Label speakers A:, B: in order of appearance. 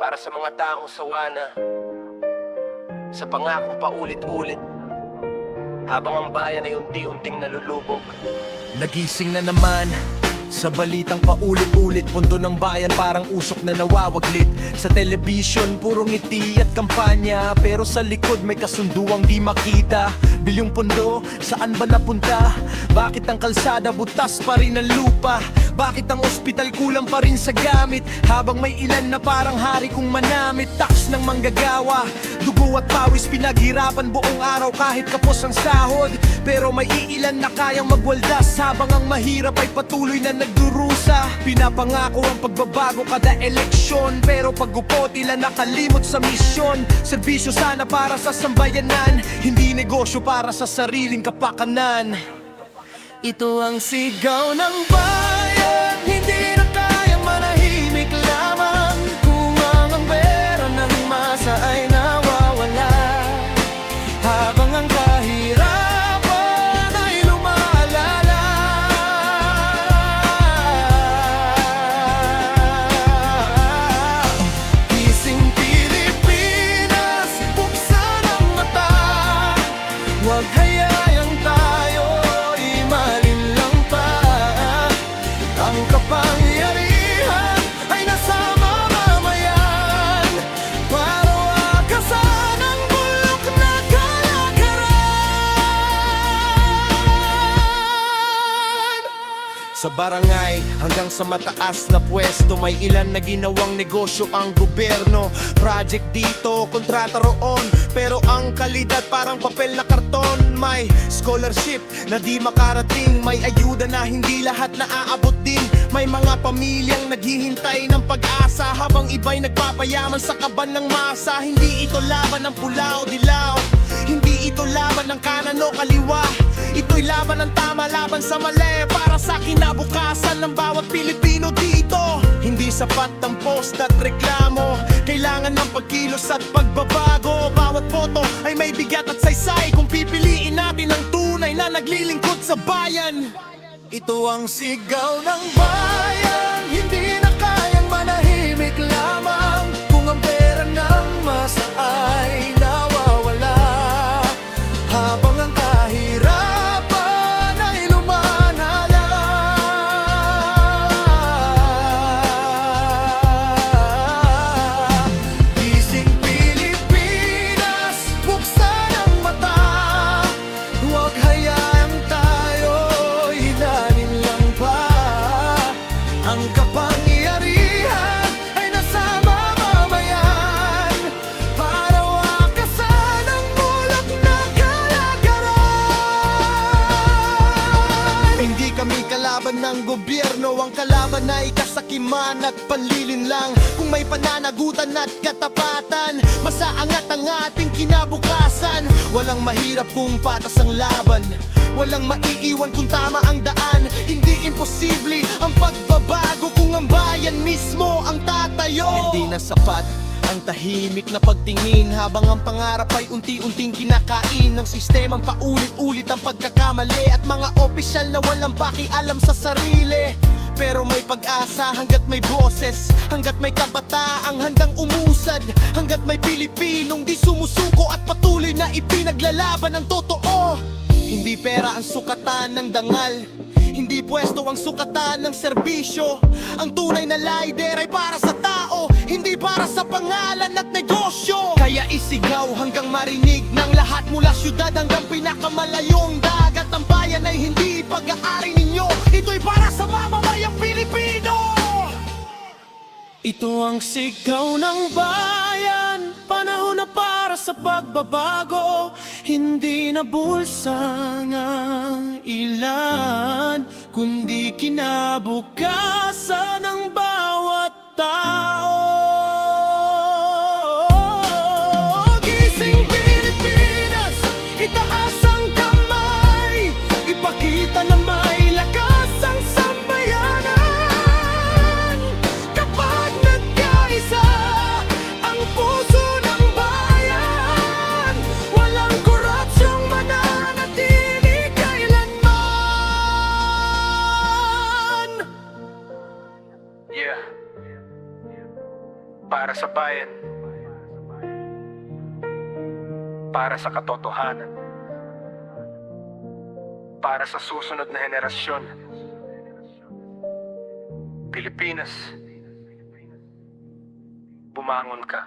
A: para sa mga taong sawa na sa pangako paulit-ulit, habang ang bayan ay unti-unting nalulubog.
B: Nagising na naman sa balitang paulit-ulit, pundo ng bayan parang usok na nawawaglit. Sa television, puro ngiti at kampanya, pero sa likod may kasunduang di makita. Bilyong pundo, saan ba napunta? Bakit ang kalsada butas pa rin ang lupa? Bakit ang ospital kulang pa rin sa gamit? Habang may ilan na parang hari kong manamit. Tax ng manggagawa, dugo at pawis, pinaghirapan buong araw kahit kapos ang sahod. Pero may iilan na kayang magwaldas habang ang mahirap ay patuloy na nagdurusa. Pinapangako ang pagbabago kada eleksyon, pero pag-upo tila nakalimot sa misyon. Serbisyo sana para sa sambayanan, hindi negosyo para sa sariling kapakanan. Ito ang sigaw ng bayan, hindi na kayang manahimik lamang. Kung ang pera ng masa ay nawawala, habang ang kahirapan ay lumalala. Gising Pilipinas, buksan ang mata, huwag hayayang tayo'y malinlang pa. Ang kapangyarihan ay nasa mamamayan, para wakasan ang bulok na kalakaran. Sa barangay hanggang sa mataas na pwesto, may ilan na ginawang negosyo ang gobyerno. Project dito, kontrata roon, pero ang kalidad parang papel na karton. May scholarship na di makarating, may ayuda na hindi lahat naaabot din. May mga pamilyang naghihintay ng pag-asa, habang iba'y nagpapayaman sa kaban ng masa. Hindi ito laban ng pula o dilaw, hindi ito laban ng kanan o kaliwa. Ito'y laban ng tama, laban sa mali, para sa kinabukasan ng bawat Pilipino dito. Hindi sapat ang post at reklamo, kailangan ng pagkilos at pagbabago. Bawat boto ay may bigat at saysay, kung pipiliin natin ang tunay na naglilingkod sa bayan. Ito ang sigaw ng bayan, hindi na kayang manahimik lamang. Kung ang pera ng masa ay nawawala, habang ang kahirapan ay lumalala. Gising Pilipinas, buksan ang mata, huwag hayaan tayo'y hilanin lang pa. Ang kapangyarihan ay nasa mamamayan, para wakasan ang bulok na kalagaran. Hindi kami kalaban ng gobyerno, ang kalaban ay kasakiman at panlilin lang. Kung may pananagutan at katapatan, masaangat ang ating kinabukasan. Walang mahirap kung patas ang laban, walang maiiwan kung tama ang daan. Hindi imposible ang pagbabago kung ang bayan mismo ang tatayo. Hindi na sapat ang tahimik na pagtingin, habang ang pangarap ay unti-unting kinakain ng sistemang paulit-ulit ang pagkakamali, at mga opisyal na walang pakialam sa sarili. Pero may pag-asa hanggat may boses, hanggat may kabataang handang umusad, hanggat may Pilipinong di sumusuko at patuloy na ipinaglalaban ang totoo. Hindi pera ang sukatan ng dangal, hindi pwesto ang sukatan ng serbisyo. Ang tunay na lider ay para sa tao, hindi para sa pangalan at negosyo. Kaya isigaw hanggang marinig ng lahat, mula syudad hanggang pinakamalayong dagat. Ang bayan ay hindi pag-aari ninyo, ito'y para sa mamamayang Pilipino. Ito ang sigaw ng bayan, panahon na para sa pagbabago. Hindi na bulsa ng ilan, kundi kinabukasan ng bawat tao. Gising Pilipinas, itaas ang kamay, ipakita na may lakas ang sambayanan. Kapag nagkaisa ang puso ng bayan, walang korupsyong mananatili kailanman.
C: Para sa bayan. Para sa katotohanan. Para sa susunod na henerasyon. Pilipinas, bumangon ka.